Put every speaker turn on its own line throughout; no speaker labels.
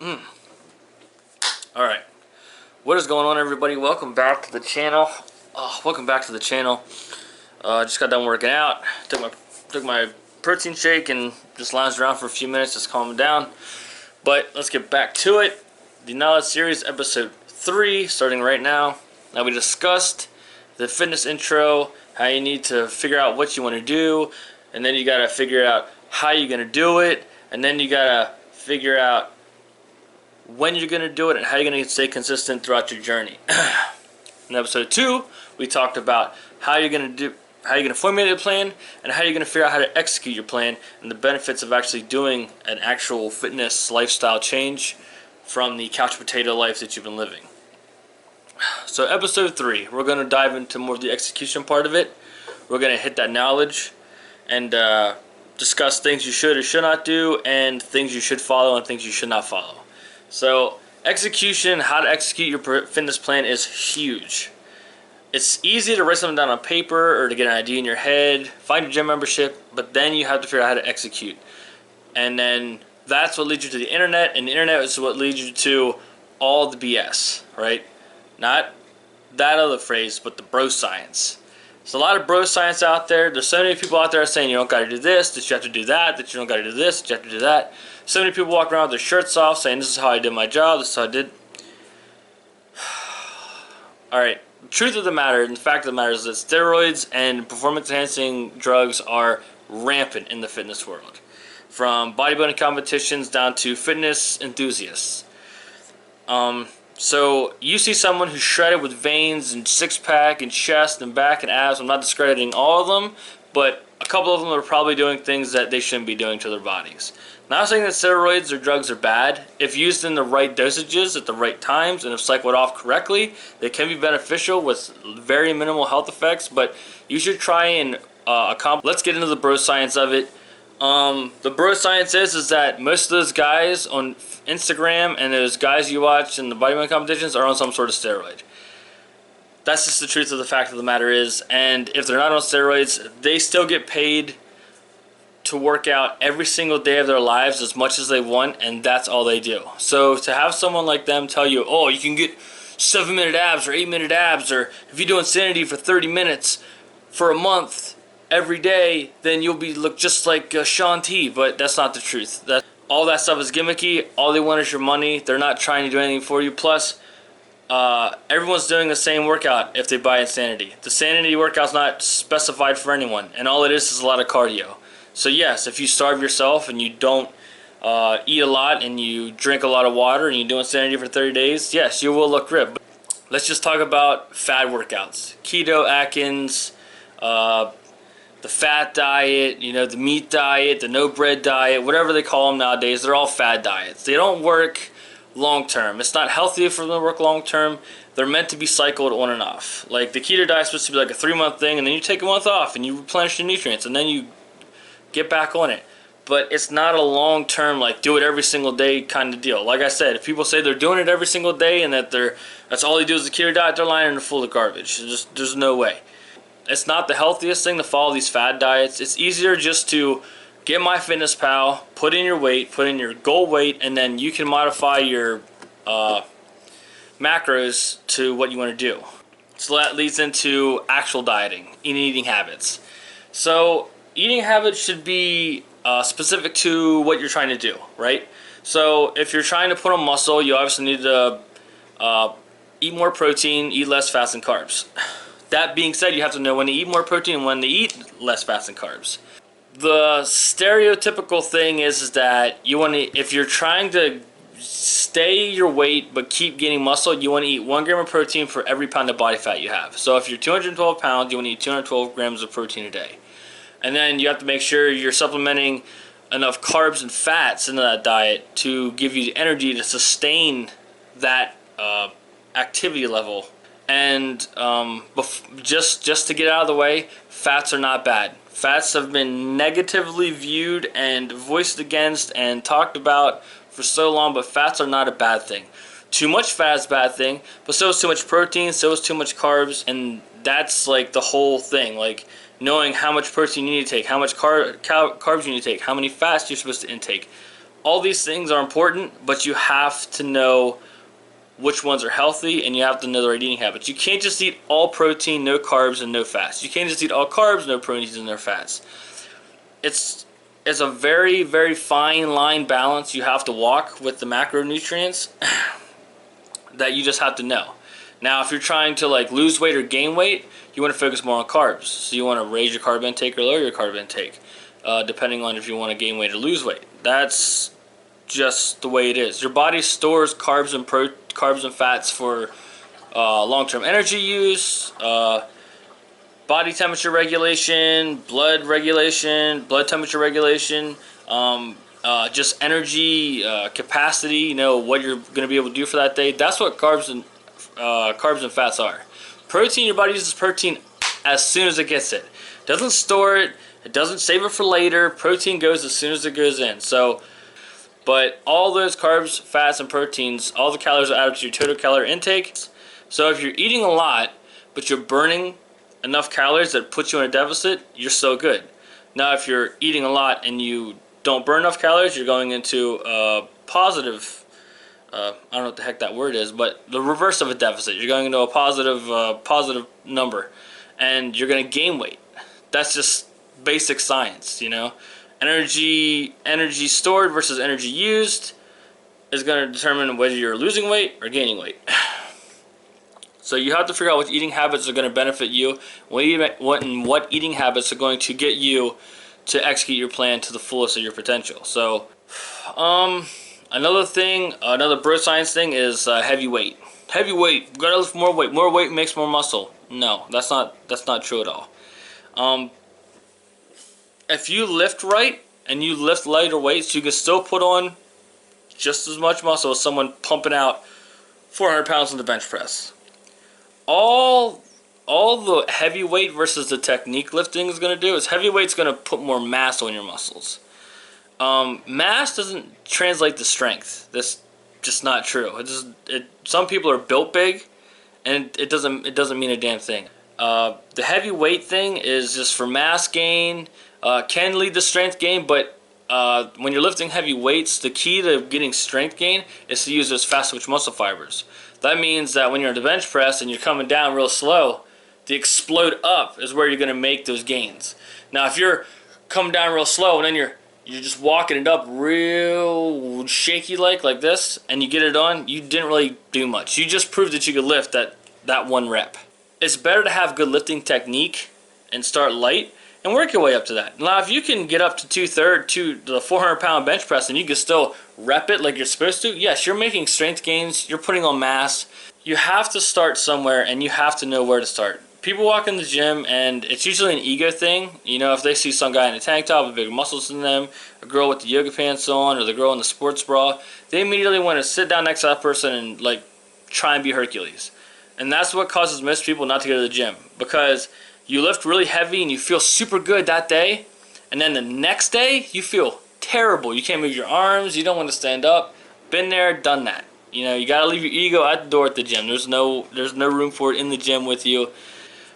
Alright. What is going on, everybody? Welcome back to the channel. Just got done working out. Took my protein shake and just lounged around for a few minutes, just calming down. But let's get back to it. The Knowledge Series, episode 3, starting right now. Now, we discussed the fitness intro, how you need to figure out what you want to do, and then you got to figure out how you're going to do it, and then you got to figure out when you're going to do it and how you're going to stay consistent throughout your journey. In episode 2, we talked about how you're going to formulate a plan and how you're going to figure out how to execute your plan and the benefits of actually doing an actual fitness lifestyle change from the couch potato life that you've been living. So episode 3, we're going to dive into more of the execution part of it. We're going to hit that knowledge and discuss things you should or should not do, and things you should follow and things you should not follow. So execution, how to execute your fitness plan, is huge. It's easy to write something down on paper or to get an idea in your head, find a gym membership, but then you have to figure out how to execute. And then that's what leads you to the internet, and the internet is what leads you to all the BS, right? Not that other phrase, but the bro science. There's a lot of bro science out there. There's so many people out there saying you don't got to do this, that you have to do that, that you don't got to do this, that you have to do that. So many people walk around with their shirts off saying this is how I did my job, this is how I did. Alright, the truth of the matter and the fact of the matter is that steroids and performance enhancing drugs are rampant in the fitness world. From bodybuilding competitions down to fitness enthusiasts. So you see someone who's shredded with veins and six-pack and chest and back and abs. I'm not discrediting all of them, but a couple of them are probably doing things that they shouldn't be doing to their bodies. Not saying that steroids or drugs are bad. If used in the right dosages at the right times and if cycled off correctly, they can be beneficial with very minimal health effects, but you should try and accomplish. Let's get into the bro science of it. The bro science is that most of those guys on Instagram and those guys you watch in the bodybuilding competitions are on some sort of steroid. That's just the truth of the fact of the matter is, and if they're not on steroids, they still get paid to work out every single day of their lives as much as they want, and that's all they do. So to have someone like them tell you, oh, you can get 7-minute abs or 8-minute abs, or if you do Insanity for 30 minutes for a month every day, then you'll look just like Sean T. But that's not the truth. All that stuff is gimmicky. All they want is your money. They're not trying to do anything for you. Plus, everyone's doing the same workout if they buy Insanity. The Insanity workout's not specified for anyone, and all it is a lot of cardio. So yes, if you starve yourself and you don't eat a lot and you drink a lot of water and you do Insanity for 30 days, yes, you will look ripped. Let's just talk about fad workouts. Keto, Atkins, the fat diet, the meat diet, the no bread diet, whatever they call them nowadays, they're all fad diets. They don't work long term. It's not healthy for them to work long term. They're meant to be cycled on and off. Like the keto diet is supposed to be like a 3-month thing, and then you take a month off and you replenish your nutrients, and then you get back on it. But it's not a long term, like do it every single day kind of deal. Like I said, if people say they're doing it every single day and that's all they do is the keto diet, they're lying and full of garbage. There's no way. It's not the healthiest thing to follow these fad diets. It's easier just to get MyFitnessPal, put in your weight, put in your goal weight, and then you can modify your macros to what you want to do. So that leads into actual dieting and eating habits. So eating habits should be specific to what you're trying to do, right? So if you're trying to put on muscle, you obviously need to eat more protein, eat less fats and carbs. That being said, you have to know when to eat more protein and when to eat less fats and carbs. The stereotypical thing is that you want to, if you're trying to stay your weight but keep gaining muscle, you want to eat 1 gram of protein for every pound of body fat you have. So if you're 212 pounds, you want to eat 212 grams of protein a day. And then you have to make sure you're supplementing enough carbs and fats into that diet to give you the energy to sustain that activity level. And just to get out of the way, fats are not bad. Fats have been negatively viewed and voiced against and talked about for so long, but fats are not a bad thing. Too much fat is a bad thing, but so is too much protein, so is too much carbs, and that's like the whole thing. Like knowing how much protein you need to take, how much carbs you need to take, how many fats you're supposed to intake. all these things are important, but you have to know which ones are healthy, and you have to know the right eating habits. You can't just eat all protein, no carbs, and no fats. You can't just eat all carbs, no proteins, and no fats. It's a very, very fine line balance you have to walk with the macronutrients that you just have to know. Now, if you're trying to like lose weight or gain weight, you want to focus more on carbs. So you want to raise your carb intake or lower your carb intake, depending on if you want to gain weight or lose weight. That's just the way it is. Your body stores carbs and fats for long-term energy use, body temperature regulation, blood temperature regulation, just energy capacity. You know what you're going to be able to do for that day. That's what carbs and fats are. Protein, your body uses protein as soon as it gets it. Doesn't store it. It doesn't save it for later. Protein goes as soon as it goes in. So, but all those carbs, fats, and proteins, all the calories are added to your total calorie intake. So if you're eating a lot, but you're burning enough calories that puts you in a deficit, you're so good. Now, if you're eating a lot and you don't burn enough calories, you're going into a positive, I don't know what the heck that word is, but the reverse of a deficit. You're going into a positive number, and you're going to gain weight. That's just basic science, you know. Energy stored versus energy used is going to determine whether you're losing weight or gaining weight. So you have to figure out which eating habits are going to benefit you, what eating habits are going to get you to execute your plan to the fullest of your potential. So, another bro science thing is heavy weight. Heavy weight, gotta lift more weight. More weight makes more muscle. No, that's not true at all. If you lift right and you lift lighter weights, you can still put on just as much muscle as someone pumping out 400 pounds on the bench press. All the heavy weight versus the technique lifting is going to do is heavy weight's going to put more mass on your muscles. Mass doesn't translate to strength. That's just not true. Some people are built big, and it doesn't mean a damn thing. The heavy weight thing is just for mass gain. Can lead to strength gain, but when you're lifting heavy weights, the key to getting strength gain is to use those fast-twitch muscle fibers. That means that when you're on the bench press and you're coming down real slow, the explode up is where you're going to make those gains. Now, if you're coming down real slow and then you're just walking it up real shaky like this, and you get it on, you didn't really do much. You just proved that you could lift that one rep. It's better to have good lifting technique and start light and work your way up to that. Now, if you can get up to the 400-pound bench press and you can still rep it like you're supposed to, yes, you're making strength gains, you're putting on mass. You have to start somewhere, and you have to know where to start. People walk in the gym, and it's usually an ego thing. You know, if they see some guy in a tank top with bigger muscles than them, a girl with the yoga pants on, or the girl in the sports bra, they immediately want to sit down next to that person and, like, try and be Hercules. And that's what causes most people not to go to the gym, because you lift really heavy and you feel super good that day, and then the next day you feel terrible. You can't move your arms, you don't want to stand up. Been there, done that. You know, you got to leave your ego at the door at the gym. There's no room for it in the gym with you.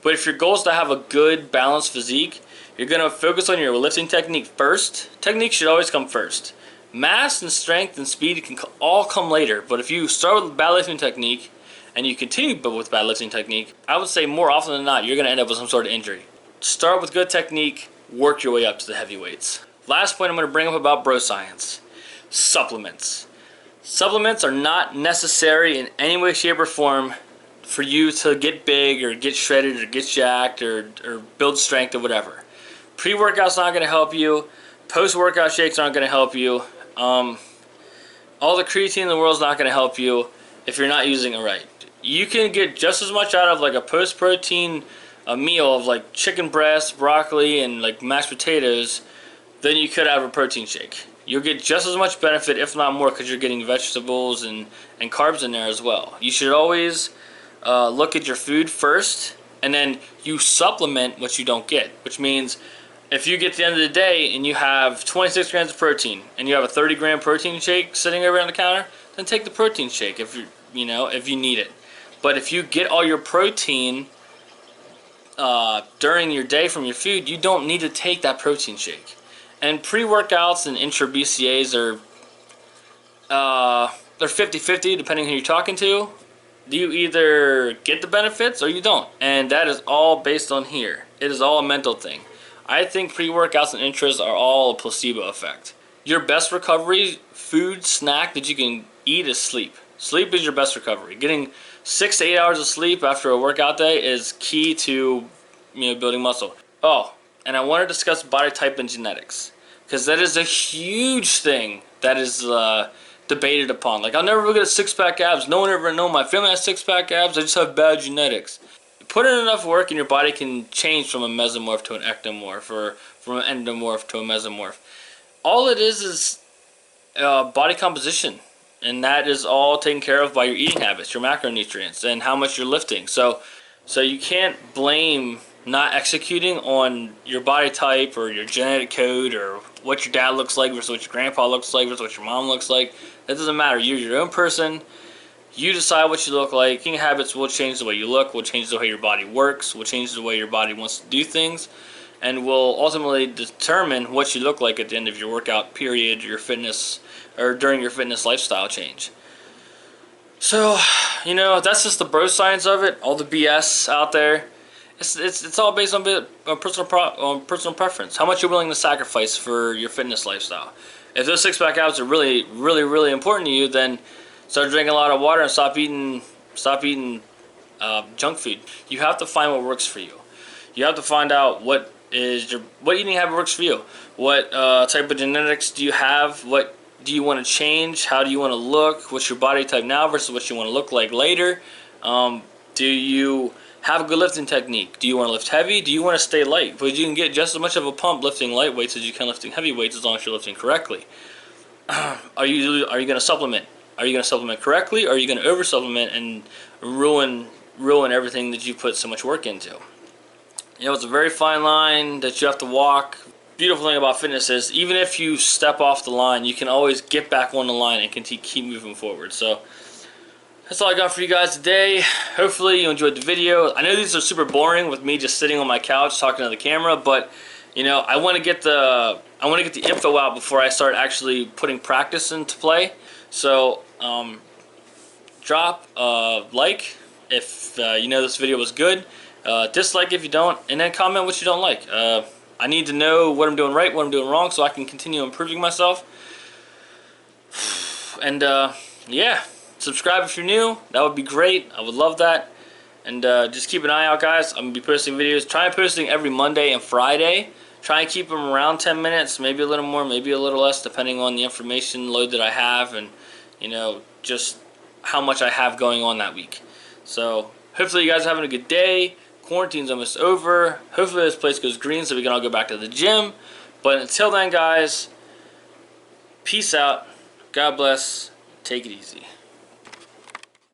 But if your goal is to have a good, balanced physique, you're going to focus on your lifting technique first. Technique should always come first. Mass and strength and speed can all come later. But if you start with bad lifting technique and you continue with bad lifting technique, I would say more often than not, you're going to end up with some sort of injury. Start with good technique, work your way up to the heavyweights. Last point I'm going to bring up about bro science. Supplements. Supplements are not necessary in any way, shape, or form for you to get big or get shredded or get jacked or build strength or whatever. Pre-workout's not going to help you. Post-workout shakes aren't going to help you. All the creatine in the world is not going to help you if you're not using it right. You can get just as much out of like a post-protein meal of like chicken breast, broccoli, and like mashed potatoes than you could out of a protein shake. You'll get just as much benefit, if not more, because you're getting vegetables and carbs in there as well. You should always look at your food first, and then you supplement what you don't get, which means if you get to the end of the day and you have 26 grams of protein and you have a 30-gram protein shake sitting over on the counter, then take the protein shake if you need it. But if you get all your protein during your day from your food, you don't need to take that protein shake. And pre-workouts and intra-BCAs are they're 50-50 depending who you're talking to. You either get the benefits or you don't, and that is all based on here. It is all a mental thing. I think pre-workouts and intras are all a placebo effect. Your best recovery food snack that you can eat is sleep. Sleep is your best recovery. Getting 6 to 8 hours of sleep after a workout day is key to building muscle. Oh, and I want to discuss body type and genetics, because that is a huge thing that is debated upon. Like, I'll never get a six-pack abs. No one ever know my family has six-pack abs. I just have bad genetics. Put in enough work and your body can change from a mesomorph to an ectomorph, or from an endomorph to a mesomorph. All it is body composition, and that is all taken care of by your eating habits, your macronutrients, and how much you're lifting. So you can't blame not executing on your body type or your genetic code or what your dad looks like versus what your grandpa looks like versus what your mom looks like. That doesn't matter. You're your own person. You decide what you look like. Eating habits will change the way you look, will change the way your body works, will change the way your body wants to do things, and will ultimately determine what you look like at the end of your workout period, your fitness, or during your fitness lifestyle change. So, that's just the bro science of it. All the BS out there. It's all based on personal preference. How much you're willing to sacrifice for your fitness lifestyle. If those six-pack abs are really, really, really important to you, then start drinking a lot of water and stop eating junk food. You have to find what works for you. You have to find out what eating habit works for you. What type of genetics do you have? What do you want to change? How do you want to look? What's your body type now versus what you want to look like later? Do you have a good lifting technique? Do you want to lift heavy? Do you want to stay light? Because you can get just as much of a pump lifting light weights as you can lifting heavy weights, as long as you're lifting correctly. Are you going to supplement? Are you going to supplement correctly, or are you going to over supplement and ruin everything that you put so much work into? It's a very fine line that you have to walk. Beautiful thing about fitness is, even if you step off the line, you can always get back on the line and keep moving forward. So that's all I got for you guys today. Hopefully you enjoyed the video. I know these are super boring with me just sitting on my couch talking to the camera, but I want to get the info out before I start actually putting practice into play. So drop a like if this video was good. Dislike if you don't, and then comment what you don't like. I need to know what I'm doing right, what I'm doing wrong, so I can continue improving myself. And yeah, subscribe if you're new. That would be great. I would love that. And just keep an eye out, guys. I'm going to be posting videos. Try posting every Monday and Friday. Try and keep them around 10 minutes, maybe a little more, maybe a little less, depending on the information load that I have and, just how much I have going on that week. So hopefully you guys are having a good day. Quarantine's almost over. Hopefully this place goes green so we can all go back to the gym. But until then, guys, peace out. God bless. Take it easy.